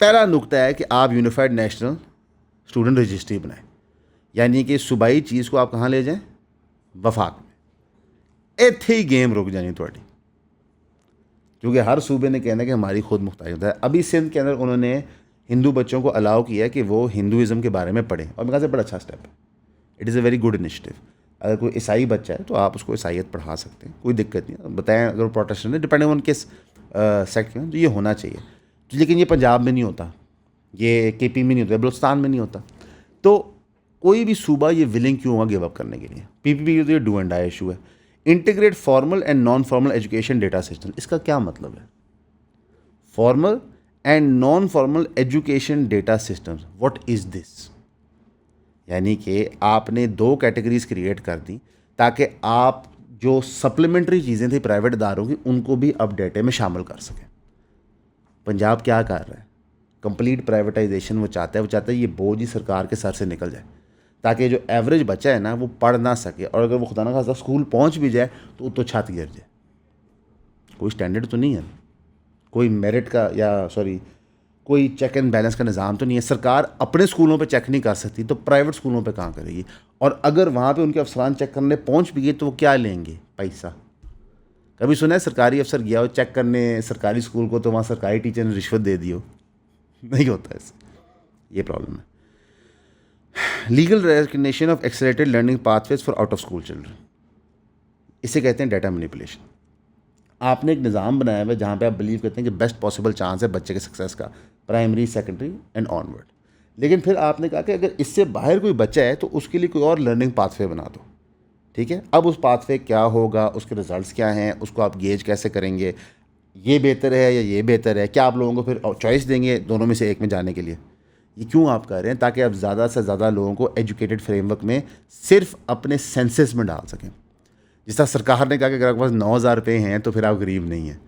पहला नुकता है कि आप unified national student registry बनाएं, यानी कि सूबाई चीज़ को आप कहाँ ले जाएं, वफाक में। इत्थे ही गेम रुक जानी थोड़ी, क्योंकि हर सूबे ने कहना कि हमारी खुद मुख्तारियत है। अभी सिंध के अंदर उन्होंने हिंदू बच्चों को अलाउ किया कि वो हिंदुज़म के बारे में पढ़ें, और मेरे ख्याल से बड़ा अच्छा स्टेप है। It is a very good initiative. अगर कोई ईसाई बच्चा है तो आप उसको ईसाइयत पढ़ा सकते हैं, कोई दिक्कत नहीं। बताएं अगर वो प्रोटेस्टेंट है, डिपेंडिंग ऑन किस सेक्ट में, तो ये होना चाहिए। लेकिन ये पंजाब में नहीं होता, ये केपी में नहीं होता, बलूचिस्तान में नहीं होता। तो कोई भी सूबा ये विलिंग क्यों होगा गिव अप करने के लिए। पीपीपी तो ये डू एंड डाई इशू है। Integrate formal and non formal education data system, इसका क्या मतलब है? Formal and non formal education data systems, what is this? यानी कि आपने दो कैटेगरीज क्रिएट कर दी ताकि आप जो सप्लीमेंट्री चीज़ें थी प्राइवेट इदारों की, उनको भी अब डेटे में शामिल कर सकें। पंजाब क्या कर रहा है? कंप्लीट प्राइवेटाइजेशन वो चाहता है ये बोझ ही सरकार के सर से निकल जाए, ताकि जो एवरेज बच्चा है ना वो पढ़ ना सके, और अगर वो खुदा ना खासा स्कूल पहुंच भी जाए तो छत गिर जाए। कोई स्टैंडर्ड तो नहीं है, कोई मेरिट का या कोई चेक एंड बैलेंस का निज़ाम तो नहीं है। सरकार अपने स्कूलों पे चेक नहीं कर सकती तो प्राइवेट स्कूलों पे कहाँ करेगी? और अगर वहाँ पे उनके अफसरान चेक करने पहुँच भी गए तो वो क्या लेंगे? पैसा। कभी सुना है सरकारी अफसर गया हो चेक करने सरकारी स्कूल को तो वहाँ सरकारी टीचर ने रिश्वत दे दी हो? नहीं होता ऐसे, ये प्रॉब्लम है। Legal recognition of accelerated learning pathways for out of school children, इसे कहते हैं डाटा मैनिपुलेशन। आपने एक निज़ाम बनाया हुआ है जहाँ पे आप बिलीव करते हैं कि बेस्ट पॉसिबल चांस है बच्चे के सक्सेस का, प्राइमरी, सेकेंडरी एंड ऑनवर्ड। लेकिन फिर आपने कहा कि अगर इससे बाहर कोई बच्चा है तो उसके लिए कोई और लर्निंग पाथवे बना दो। ठीक है, अब उस पाथवे क्या होगा, उसके रिजल्ट्स क्या हैं, उसको आप गेज कैसे करेंगे, ये बेहतर है या ये बेहतर है? क्या आप लोगों को फिर चॉइस देंगे दोनों में से एक में जाने के लिए? ये क्यों आप कर रहे हैं? ताकि आप ज़्यादा से ज़्यादा लोगों को एजुकेटेड फ्रेमवर्क में सिर्फ अपने सेंसेस में डाल सकें। जिस तरह सरकार ने कहा कि अगर आपके पास 9,000 रुपये हैं तो फिर आप गरीब नहीं हैं,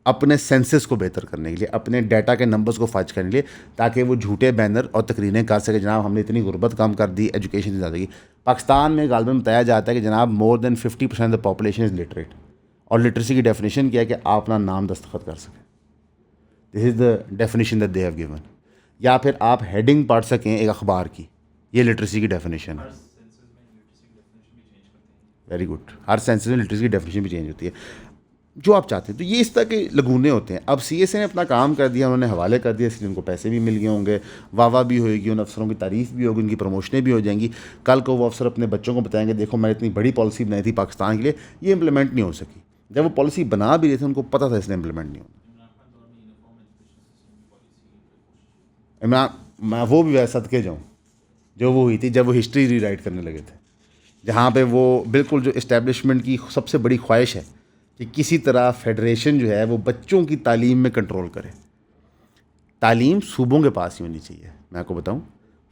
अपने सेंसेस को बेहतर करने के लिए, अपने डाटा के नंबर्स को फर्ज करने के लिए, ताकि वो झूठे बैनर और तकरीरें कर सके जनाब हमने इतनी गुर्बत कम कर दी, एजुकेशन ज़्यादा की। पाकिस्तान में गालिबन बताया जाता है कि जनाब more than 50% of the population is literate, और लिटरेसी की डेफिनेशन क्या है कि आप अपना नाम दस्तखत कर सकें। This is the definition that they have given. या फिर आप हेडिंग पढ़ सकें एक अखबार की, ये लिटरेसी की डेफिनेशन है। वेरी गुड, हर सेंसेस में लिटरेसी की डेफिनेशन भी चेंज होती है। जो आप चाहते हैं। तो ये इस तरह के लगूने होते हैं। अब CSA ने अपना काम कर दिया, उन्होंने हवाले कर दिया, इसलिए उनको पैसे भी मिल गए होंगे, वाह भी होएगी, उन अफसरों की तारीफ़ भी होगी, उनकी प्रमोशनें भी हो जाएंगी। कल को वो अफसर अपने बच्चों को बताएंगे देखो मैंने इतनी बड़ी पॉलिसी बनाई थी पाकिस्तान के लिए, ये इंप्लीमेंट नहीं हो सकी। जब वो पॉलिसी बना भी रहे थे उनको पता था इसने इंप्लीमेंट नहीं होना। मैं वो भी वैसा सदके जाऊँ जो वो हुई थी जब वो हिस्ट्री रीराइट करने लगे थे, जहाँ पे वो बिल्कुल जो इस्टेब्लिशमेंट की सबसे बड़ी ख्वाहिश है कि किसी तरह फेडरेशन जो है वो बच्चों की तालीम में कंट्रोल करे। तालीम सूबों के पास ही होनी चाहिए, मैं आपको बताऊँ,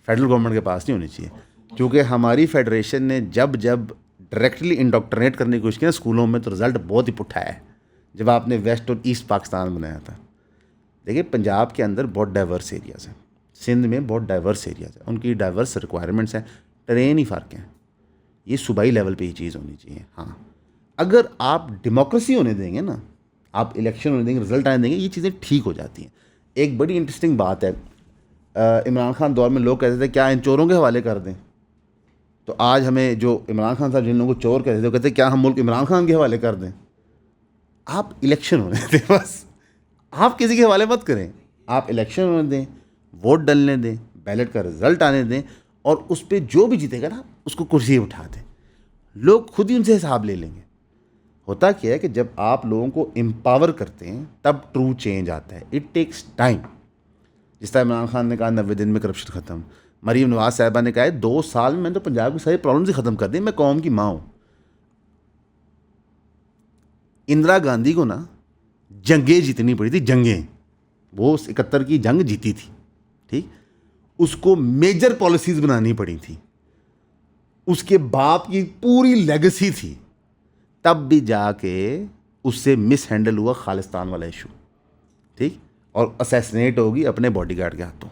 फेडरल गवर्नमेंट के पास नहीं होनी चाहिए। क्योंकि हमारी फेडरेशन ने जब जब डायरेक्टली इंडोक्ट्रिनेट करने की कोशिश की ना स्कूलों में, तो रिज़ल्ट बहुत ही पुट्ठा है। जब आपने वेस्ट और ईस्ट पाकिस्तान बनाया था, देखिए पंजाब के अंदर बहुत डाइवर्स एरियाज़ हैं, सिंध में बहुत डाइवर्स एरियाज़ हैं, उनकी डाइवर्स रिक्वायरमेंट्स हैं, ट्रेन ही फ़र्क हैं। ये सूबाई लेवल पे ये चीज़ होनी चाहिए। हाँ, अगर आप डेमोक्रेसी होने देंगे ना, आप इलेक्शन होने देंगे, रिजल्ट आने देंगे, ये चीज़ें ठीक हो जाती हैं। एक बड़ी इंटरेस्टिंग बात है, इमरान खान दौर में लोग कहते थे क्या इन चोरों के हवाले कर दें। तो आज हमें जो इमरान खान साहब जिन लोगों को चोर कहते थे वो कहते क्या हम मुल्क इमरान खान के हवाले कर दें। आप इलेक्शन होने दें, बस आप किसी के हवाले मत करें, आप इलेक्शन होने दें, वोट डलने दें, बैलेट का रिजल्ट आने दें, और उस पर जो भी जीतेगा ना उसको कुर्सी उठा दें, लोग खुद ही उनसे हिसाब ले लेंगे। होता क्या है कि जब आप लोगों को एम्पावर करते हैं तब ट्रू चेंज आता है। It takes time. जिस तरह इमरान खान ने कहा 90 दिन में करप्शन ख़त्म, मरीम नवाज साहिबा ने कहा है 2 साल में मैंने तो पंजाब की सारी प्रॉब्लम्स ही ख़त्म कर दी, मैं कौम की माँ हूँ। इंदिरा गांधी को ना जंगें जीतनी पड़ी थी, जंगें, वो 71 की जंग जीती थी, ठीक, उसको मेजर पॉलिसीज़ बनानी पड़ी थी, उसके बाप की पूरी लेगेसी थी, तब भी जाके उससे मिस हैंडल हुआ खालिस्तान वाला इशू, ठीक, और असैसिनेट होगी अपने बॉडीगार्ड के हाथों।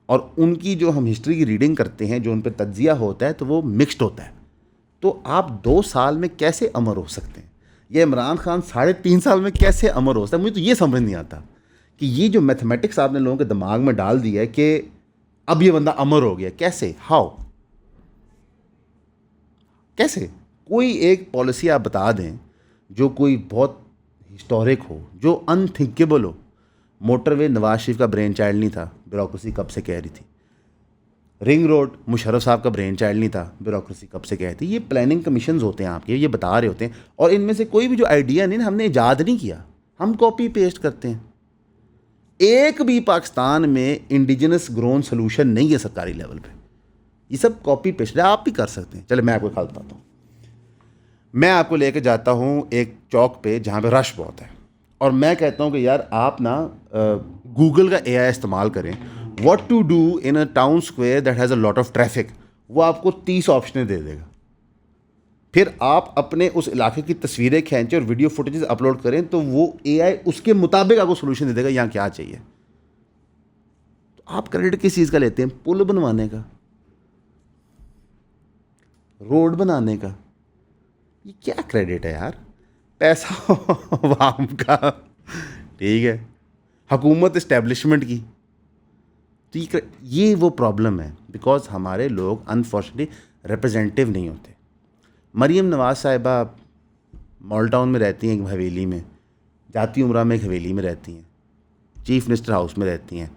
और उनकी जो हम हिस्ट्री की रीडिंग करते हैं, जो उन पर तज्जिया होता है, तो वो मिक्स्ड होता है। तो आप 2 साल में कैसे अमर हो सकते हैं? ये इमरान खान 3.5 साल में कैसे अमर हो सकता है? मुझे तो ये समझ नहीं आता कि ये जो मैथमेटिक्स आपने लोगों के दिमाग में डाल दिया है कि अब ये बंदा अमर हो गया, कैसे, हाउ, कैसे? कोई एक पॉलिसी आप बता दें जो कोई बहुत हिस्टोरिक हो, जो अनथिंकेबल हो। मोटरवे नवाज शरीफ का ब्रेन चाइल्ड नहीं था, ब्यूरोक्रेसी कब से कह रही थी। रिंग रोड मुशर्रफ साहब का ब्रेन चाइल्ड नहीं था, ब्यूरोक्रेसी कब से कह रही थी। ये प्लानिंग कमीशंस होते हैं आपके, ये बता रहे होते हैं, और इनमें से कोई भी जो आइडिया नहीं ना हमने ईजाद नहीं किया, हम कॉपी पेस्ट करते हैं। एक भी पाकिस्तान में इंडिजिनस ग्रोन सोल्यूशन नहीं है सरकारी लेवल पे, ये सब कॉपी पेस्ट है। आप भी कर सकते हैं। चले मैं आपको खाल बताता हूँ। मैं आपको लेके जाता हूँ एक चौक पे जहाँ पे रश बहुत है, और मैं कहता हूँ कि यार आप ना गूगल का AI इस्तेमाल करें, what to do in a town square that has a lot of traffic. वो आपको 30 ऑप्शनें दे देगा। फिर आप अपने उस इलाके की तस्वीरें खींचें और वीडियो फुटेजेस अपलोड करें, तो वो AI उसके मुताबिक आपको सोल्यूशन दे देगा यहाँ क्या चाहिए। तो आप क्रेडिट किस चीज़ का लेते हैं? पुल बनवाने का, रोड बनाने का। ये क्या क्रेडिट है यार? पैसा वाम का, ठीक है, हुकूमत इस्टेब्लिशमेंट की। तो ये वो प्रॉब्लम है, बिकॉज हमारे लोग अनफॉर्चुनेटली रिप्रेजेंटेटिव नहीं होते। मरीम नवाज साहिबा मॉल टाउन में रहती हैं एक हवेली में, जाती उम्रा में एक हवेली में रहती हैं, चीफ मिनिस्टर हाउस में रहती हैं,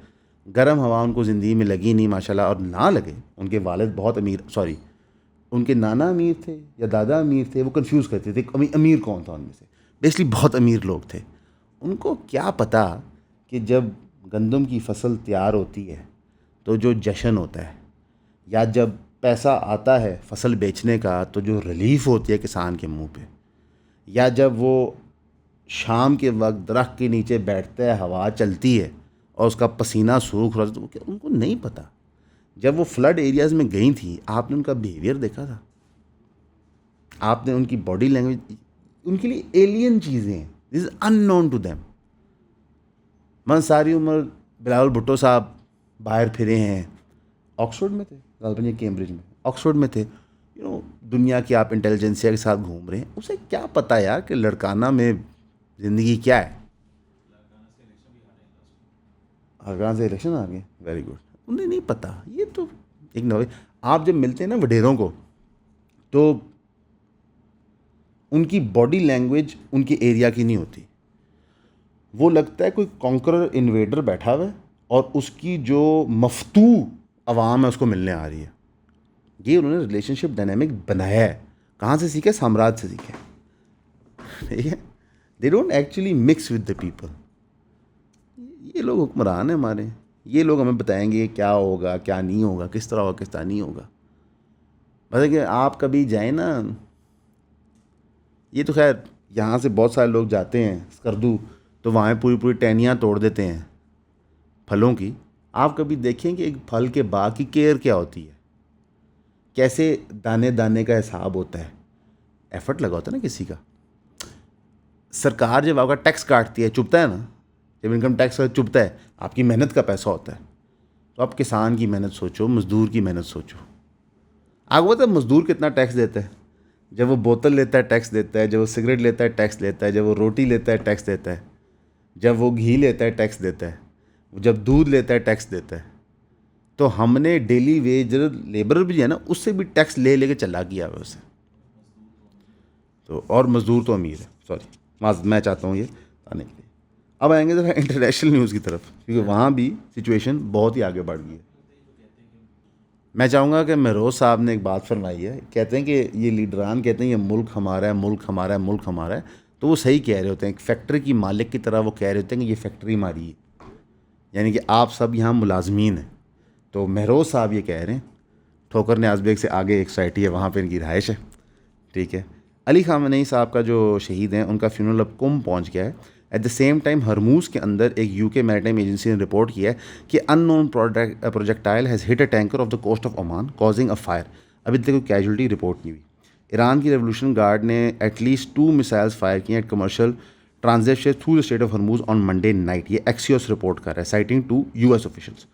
गर्म हवा उनको ज़िंदगी में लगी नहीं माशाल्लाह, और ना लगे। उनके वालिद बहुत अमीर, सॉरी उनके नाना अमीर थे या दादा अमीर थे, वो कंफ्यूज करते थे अमीर कौन था उनमें से। बेसिकली बहुत अमीर लोग थे। उनको क्या पता कि जब गंदम की फसल तैयार होती है तो जो जश्न होता है, या जब पैसा आता है फसल बेचने का तो जो रिलीफ होती है किसान के मुंह पे, या जब वो शाम के वक्त दरख्त के नीचे बैठता है, हवा चलती है और उसका पसीना सूख रहा है, तो उनको नहीं पता। जब वो फ्लड एरियाज़ में गई थी, आपने उनका बिहेवियर देखा था, आपने उनकी बॉडी लैंग्वेज, उनके लिए एलियन चीज़ें हैं, this is unknown to them. मैं सारी उम्र बिलावल भुट्टो साहब बाहर फिरे हैं, ऑक्सफोर्ड में थे, गालबन कैम्ब्रिज में, ऑक्सफोर्ड में थे, दुनिया की आप इंटेलिजेंसिया के साथ घूम रहे हैं। उसे क्या पता यार कि लड़काना में ज़िंदगी क्या है। लड़काना से इलेक्शन आ गए, वेरी गुड। उन्हें नहीं पता। ये तो एक नवे, आप जब मिलते हैं ना वडेरों को, तो उनकी बॉडी लैंग्वेज उनके एरिया की नहीं होती। वो लगता है कोई कॉन्करर इन्वेडर बैठा हुआ है और उसकी जो मफतू आवाम है उसको मिलने आ रही है। ये उन्होंने रिलेशनशिप डायनामिक बनाया है। कहाँ से सीखा? साम्राज्य से सीखा है। ठीक है, they don't actually mix with the people. ये लोग हुक्मरान हैं हमारे, ये लोग हमें बताएंगे क्या होगा क्या नहीं होगा, किस तरह होगा किस तरह नहीं होगा। मतलब कि आप कभी जाए ना, ये तो खैर यहाँ से बहुत सारे लोग जाते हैं स्कर्दू, तो वहाँ पूरी पूरी टहनियाँ तोड़ देते हैं फलों की। आप कभी देखें कि एक फल के बाग की केयर क्या होती है, कैसे दाने दाने का हिसाब होता है, एफर्ट लगा होता है ना किसी का। सरकार जब आपका टैक्स काटती है, चुभता है ना, जब इनकम टैक्स चुभता है, आपकी मेहनत का पैसा होता है। तो आप किसान की मेहनत सोचो, मज़दूर की मेहनत सोचो। आपको पता है मज़दूर कितना टैक्स देता है? जब वो बोतल लेता है टैक्स देता है, जब वो सिगरेट लेता है टैक्स देता है, जब वो रोटी लेता है टैक्स देता है, जब वो घी लेता है टैक्स देता है, जब दूध लेता है टैक्स देता है। तो हमने डेली वेज लेबर भी है ना, उससे भी टैक्स ले लेके चला किया हुआ उसे। तो और मज़दूर तो अमीर है, सॉरी मैं चाहता हूँ ये आने के लिए। अब आएंगे ज़रा इंटरनेशनल न्यूज़ की तरफ, क्योंकि वहाँ भी सिचुएशन बहुत ही आगे बढ़ गई है। मैं चाहूँगा कि महरोज़ साहब ने एक बात फरमाई है, कहते हैं कि ये लीडरान कहते हैं ये मुल्क हमारा है, मुल्क हमारा है, मुल्क हमारा है। तो वो सही कह रहे होते हैं, एक फैक्ट्री की मालिक की तरह वो कह रहे होते हैं कि ये फैक्ट्री हमारी है, यानी कि आप सब यहाँ मुलाजमीन हैं। तो महरोज़ साहब ये कह रहे हैं, ठोकर न्याज़ बेग से आगे एक सोसाइटी है, वहाँ पर इनकी रहाइश है। ठीक है, अली ख़ामेनी साहब का जो शहीद हैं उनका फ्यूनरल अब कुम पहुँच गया है। At the same time Hormuz के अंदर एक यूके मैरिटाइम एजेंसी ने रिपोर्ट किया है कि unknown projectile has hit a tanker off the coast of Oman causing a fire. अभी तक कोई कैजुअल्टी रिपोर्ट नहीं हुई। ईरान की रेवोल्यूशन गार्ड ने एटलीस्ट 2 मिसाइल्स फायर किए at commercial transit through the strait of Hormuz on Monday night. ये Axios report कर रहा है साइटिंग टू US ऑफिशियल्स।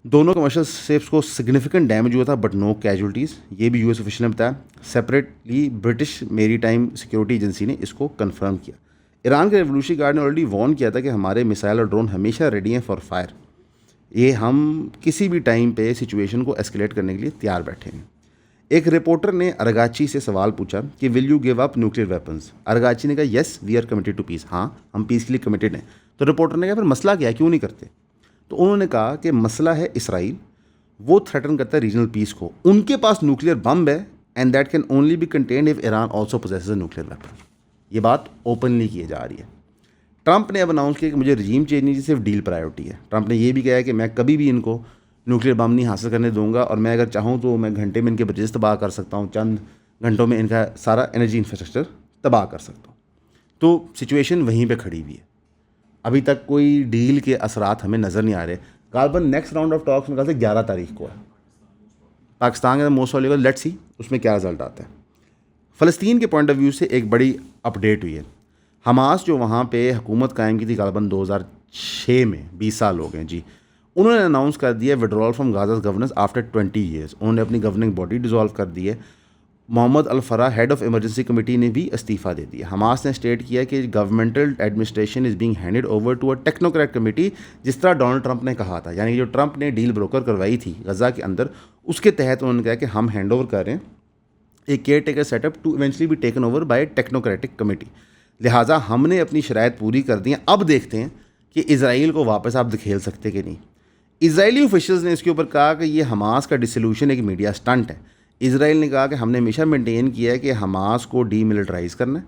दोनों कमर्शियल शिप्स को सिग्निफिकेंट डैमेज हुआ था बट नो कैजुअल्टीज़, ये भी US ऑफिशियल ने बताया। Separately British maritime security agency ने इसको कंफर्म किया। ईरान के रेवोल्यूशनरी गार्ड ने ऑलरेडी वार्न किया था कि हमारे मिसाइल और ड्रोन हमेशा रेडी हैं फॉर फायर। ये हम किसी भी टाइम पे सिचुएशन को एस्केलेट करने के लिए तैयार बैठे हैं। एक रिपोर्टर ने अरगाची से सवाल पूछा कि will you give up nuclear weapons. Araghchi ने कहा yes we are committed to peace, हाँ हम पीस के लिए कमिटेड हैं। तो रिपोर्टर ने कहा फिर मसला क्या है, क्यों नहीं करते? तो उन्होंने कहा कि मसला है इसराइल, वो थ्रेटन करता है रीजनल पीस को, उनके पास न्यूक्लियर बम है and that can only be contained if Iran also possesses a nuclear weapon. ये बात ओपनली की जा रही है। ट्रंप ने अब अनाउंस किया कि मुझे रजीम चेंज नहीं, सिर्फ डील प्रायोरिटी है। ट्रंप ने यह भी कहा है कि मैं कभी भी इनको न्यूक्लियर बम नहीं हासिल करने दूंगा और मैं अगर चाहूँ तो मैं घंटे में इनके ब्रिजेस तबाह कर सकता हूँ, चंद घंटों में इनका सारा एनर्जी इंफ्रास्ट्रक्चर तबाह कर सकता हूँ। तो सिचुएशन वहीं पर खड़ी हुई है। अभी तक कोई डील के असरात हमें नज़र नहीं आ रहे। गालबन नेक्स्ट राउंड ऑफ टॉक्स मेरे ख्याल से 11 तारीख को है पाकिस्तान के मोस्ट वाले, लेट्स सी उसमें क्या रिजल्ट आता है। फ़लस्तीन के पॉइंट ऑफ व्यू से एक बड़ी अपडेट हुई है। हमास जो वहाँ पे हुकूमत कायम की थी गालबन 2006 में, 20 साल हो गए जी, उन्होंने अनाउंस कर दिया withdrawal from Gaza's governance after 20 years. उन्होंने अपनी गवर्निंग बॉडी डिसॉल्व कर दी है। मोहम्मद अल फरा हेड ऑफ इमरजेंसी कमेटी ने भी इस्तीफ़ा दे दिया। हमास ने स्टेट किया कि governmental administration is being handed over to a technocrat committee, जिस तरह डोनाल्ड ट्रंप ने कहा था। यानी कि जो ट्रंप ने डील ब्रोकर करवाई थी गज़ा के अंदर, उसके तहत उन्होंने कहा कि हम हैंड ओवर कर रहे हैं एक caretaker setup to eventually be taken over by technocratic committee. लिहाजा हमने अपनी शराइत पूरी कर दी है। अब देखते हैं कि इजराइल को वापस आप धकेल सकते कि नहीं। इजरायली ऑफिशियल्स ने इसके ऊपर कहा कि ये हमास का डिसोल्यूशन एक मीडिया स्टंट है। इजराइल ने कहा कि हमने हमेशा मेंटेन किया है कि हमास को डीमिलिटराइज करना है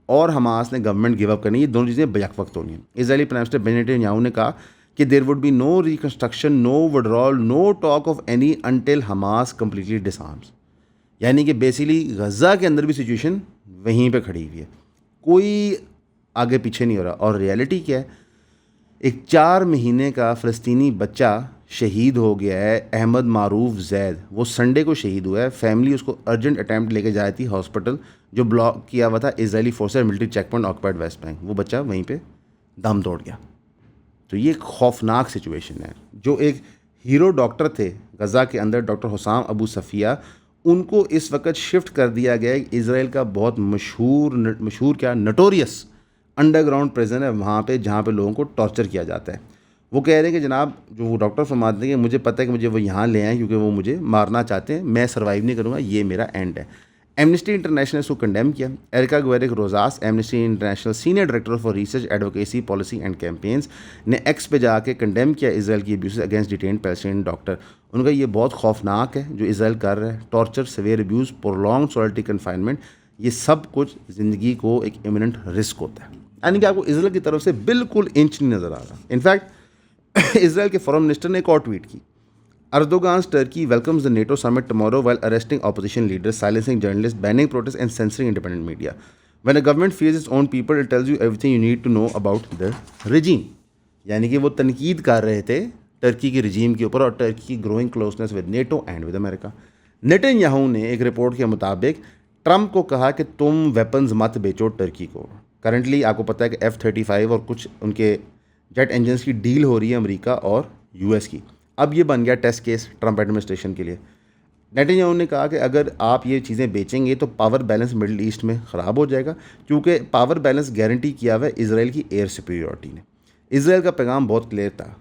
और हमास ने गवर्नमेंट गिव अप करनी है, ये दोनों चीज़ें बैक वक्त होनी है। Israeli prime minister Benjamin Netanyahu ने कहा कि there would be no reconstruction, no withdrawal, no talk of any until Hamas completely disarms. यानी कि बेसिकली गज़ा के अंदर भी सिचुएशन वहीं पे खड़ी हुई है, कोई आगे पीछे नहीं हो रहा। और रियलिटी क्या है, एक 4 महीने का फ़लस्तीनी बच्चा शहीद हो गया है, अहमद मारूफ जैद। वो संडे को शहीद हुआ है। फैमिली उसको अर्जेंट अटैम्प्ट लेके जाई थी हॉस्पिटल, जो ब्लॉक किया हुआ था Israeli forces military checkpoint occupied West Bank. वो बच्चा वहीं पे दम तोड़ गया। तो ये एक खौफनाक सिचुएशन है। जो एक हीरो डॉक्टर थे गज़ा के अंदर, डॉक्टर हुसाम अबू सफ़िया, उनको इस वक्त शिफ्ट कर दिया गया है। इज़राइल का बहुत मशहूर क्या नटोरियस अंडरग्राउंड प्रिजन है वहाँ पे, जहाँ पे लोगों को टॉर्चर किया जाता है। वो कह रहे हैं कि जनाब, जो वो डॉक्टर फरमाते हैं कि मुझे पता है कि मुझे वो यहाँ ले आए क्योंकि वो मुझे मारना चाहते हैं, मैं सर्वाइव नहीं करूँगा, ये मेरा एंड है। एमनेस्टी इंटरनेशनल ने इसको कंडेम किया। Erika Guevara Rosas, Amnesty International senior director for research advocacy policy and campaigns, ने एक्स पे जाके कंडेम किया इसराइल की abuse against detain Palestine doctor. उनका ये बहुत खौफनाक है जो इसराइल कर रहा है, torture, severe abuse, prolong solitary confinement, ये सब कुछ ज़िंदगी को एक इमिनेंट रिस्क होता है। यानी कि आपको इसराइल की तरफ से बिल्कुल इंच नहीं नज़र आ रहा। इनफैक्ट इसराइल के फॉरेन मिनिस्टर ने एक और ट्वीट की, Erdogan's Turkey welcomes the NATO summit tomorrow while arresting opposition leaders, silencing journalists, banning protests and censoring independent media. When a government fears its own people, it tells you everything you need to know about the regime. यानी कि वो तनकीद कर रहे थे Turkey की रजीम के ऊपर और टर्की की growing closeness with NATO and with America. Netanyahu ने एक रिपोर्ट के मुताबिक ट्रंप को कहा कि तुम वेपन्स मत बेचो टर्की को। करंटली आपको पता है कि F-35 और कुछ उनके जेट इंजन्स की डील हो रही है अमेरिका और यूएस की। अब ये बन गया टेस्ट केस ट्रंप एडमिनिस्ट्रेशन के लिए। नेतन्याहू ने कहा कि अगर आप ये चीज़ें बेचेंगे तो पावर बैलेंस मिडिल ईस्ट में ख़राब हो जाएगा, क्योंकि पावर बैलेंस गारंटी किया हुआ है इसराइल की एयर सुपीरियरिटी ने। इसराइल का पैगाम बहुत क्लियर था,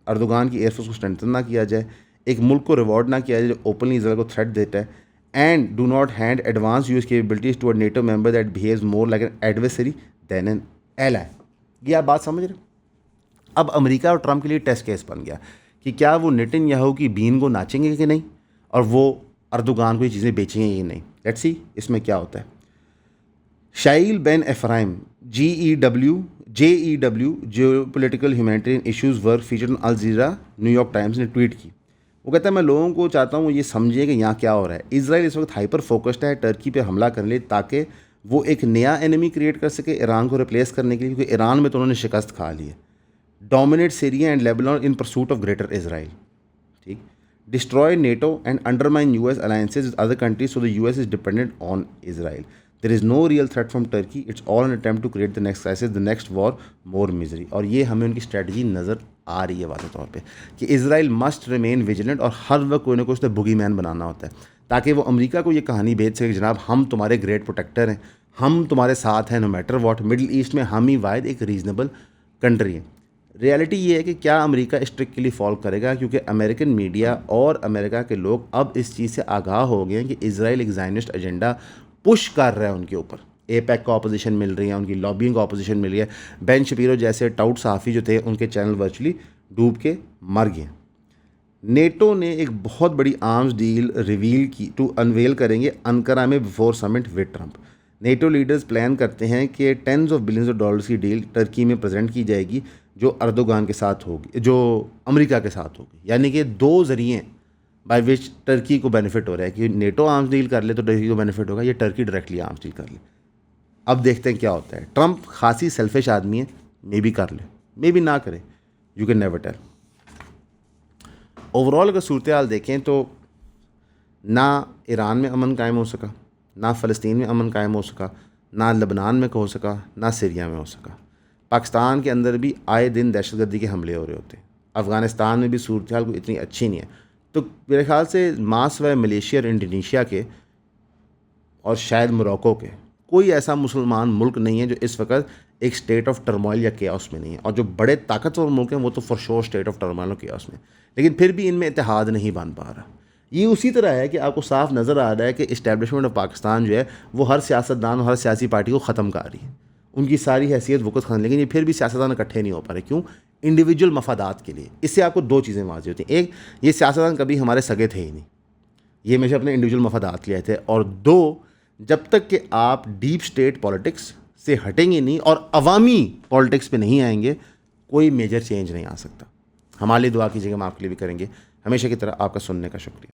अर्दोगान की एयरफोर्स को स्ट्रेंथन ना किया जाए, एक मुल्क को रिवॉर्ड ना किया जाए जो ओपनली इसराइल को थ्रेट देता है, and do not hand advance use capabilities to a NATO member that behaves more like an adversary than an ally. ये आप बात समझ रहे हो? अब अमेरिका और ट्रंप के लिए टेस्ट केस बन गया कि क्या वो नेतन्याहू की बीन को नाचेंगे कि नहीं और वो अर्दोगान को ये चीज़ें बेचेंगे कि नहीं। लेट्स सी इसमें क्या होता है। शाइल बेन एफ्राइम JEW जो political humanitarian issues work featured on Al Jazeera New York Times ने ट्वीट की। वो कहता है मैं लोगों को चाहता हूँ ये समझिए कि यहाँ क्या हो रहा है। इसराइल इस वक्त हाइपर फोकस्ड है टर्की पे हमला करने लिए ताकि वो एक नया एनिमी क्रिएट कर सके ईरान को रिप्लेस करने के लिए, क्योंकि ईरान में तो उन्होंने शिकस्त खा ली है। Dominate Syria and Lebanon in pursuit of greater Israel. ठीक, destroy NATO and undermine US alliances with other countries so the US is dependent on Israel. There is no real threat from Turkey. It's all an attempt to create the next crisis, the next war, more misery. और ये हमें उनकी strategy नज़र आ रही है वाज़ेह तौर पे कि इसराइल मस्ट रिमेन विजिलेंट और हर वक्त कोई ना कोई उसने बुगी मैन बनाना होता है ताकि वो अमेरिका को ये कहानी बेच सके जनाब हम तुम्हारे ग्रेट प्रोटेक्टर हैं, हम तुम्हारे साथ हैं no matter what. Middle East में हम ही वाहिद एक रीजनेबल कंट्री है। रियलिटी ये है कि क्या अमेरिका इस ट्रिक के लिए फॉलो करेगा, क्योंकि अमेरिकन मीडिया और अमेरिका के लोग अब इस चीज़ से आगाह हो गए हैं कि इसराइल एक ज़ायनिस्ट एजेंडा पुश कर रहा है उनके ऊपर। APEC को अपोजिशन मिल रही है, उनकी लॉबिंग को अपोजिशन मिल रही है। बेन शपीरो जैसे टाउट सहाफ़ी जो थे उनके चैनल वर्चुअली डूब के मर गए। नेटो ने एक बहुत बड़ी आर्म्स डील रिवील की टू अनवेल करेंगे अंकारा में before summit with Trump. NATO leaders plan करते हैं कि tens of billions of dollars की डील टर्की में प्रेजेंट की जाएगी जो अर्दोगान के साथ होगी, जो अमेरिका के साथ होगी। यानी कि दो ज़रिए बाय विच टर्की को बेनिफिट हो रहा है कि नेटो आर्म्स डील कर ले तो टर्की को बेनिफिट होगा, या टर्की डायरेक्टली आर्म्स डील कर ले। अब देखते हैं क्या होता है। ट्रंप खासी सेल्फिश आदमी है, मे बी कर ले मे बी ना करे, you can never tell. Overall अगर सूरत हाल देखें तो ना ईरान में अमन कायम हो सका, ना फ़लस्तीन में अमन कायम हो सका, ना लबनान में हो सका, ना सीरिया में हो सका। पाकिस्तान के अंदर भी आए दिन दहशतगर्दी के हमले हो रहे होते हैं। अफ़गानिस्तान में भी सूरत हाल कोई इतनी अच्छी नहीं है। तो मेरे ख्याल से मास व मलेशिया और इंडोनेशिया के और शायद मोरक्को के कोई ऐसा मुसलमान मुल्क नहीं है जो इस वक्त एक स्टेट ऑफ टर्मोइल या केओस में नहीं है। और जो बड़े ताकतवर मुल्क हैं वो तो for sure state of turmoil और केओस में, लेकिन फिर भी इनमें इत्तेहाद नहीं बन पा रहा। ये उसी तरह है कि आपको साफ नज़र आ रहा है कि इस्टेब्लिशमेंट ऑफ पाकिस्तान जो है वो हर सियासतदान और हर सियासी पार्टी को ख़त्म कर रही है, उनकी सारी हैसियत वक़्त ख़त्म, लेकिन ये फिर भी सियासतदान इकट्ठे नहीं हो पा रहे। क्यों? इंडिविजुअल मफादात के लिए। इससे आपको दो चीज़ें वाज़ेह होती हैं। एक, ये सियासतदान कभी हमारे सगे थे ही नहीं, ये हमेशा अपने इंडिविजुअल मफादात के लिए थे। और दो, जब तक कि आप डीप स्टेट पॉलिटिक्स से हटेंगे नहीं और अवामी पॉलिटिक्स पे नहीं आएंगे, कोई मेजर चेंज नहीं आ सकता। हमारे लिए दुआ कीजिएगा, हम आपके लिए भी करेंगे। हमेशा की तरह आपका सुनने का शुक्रिया।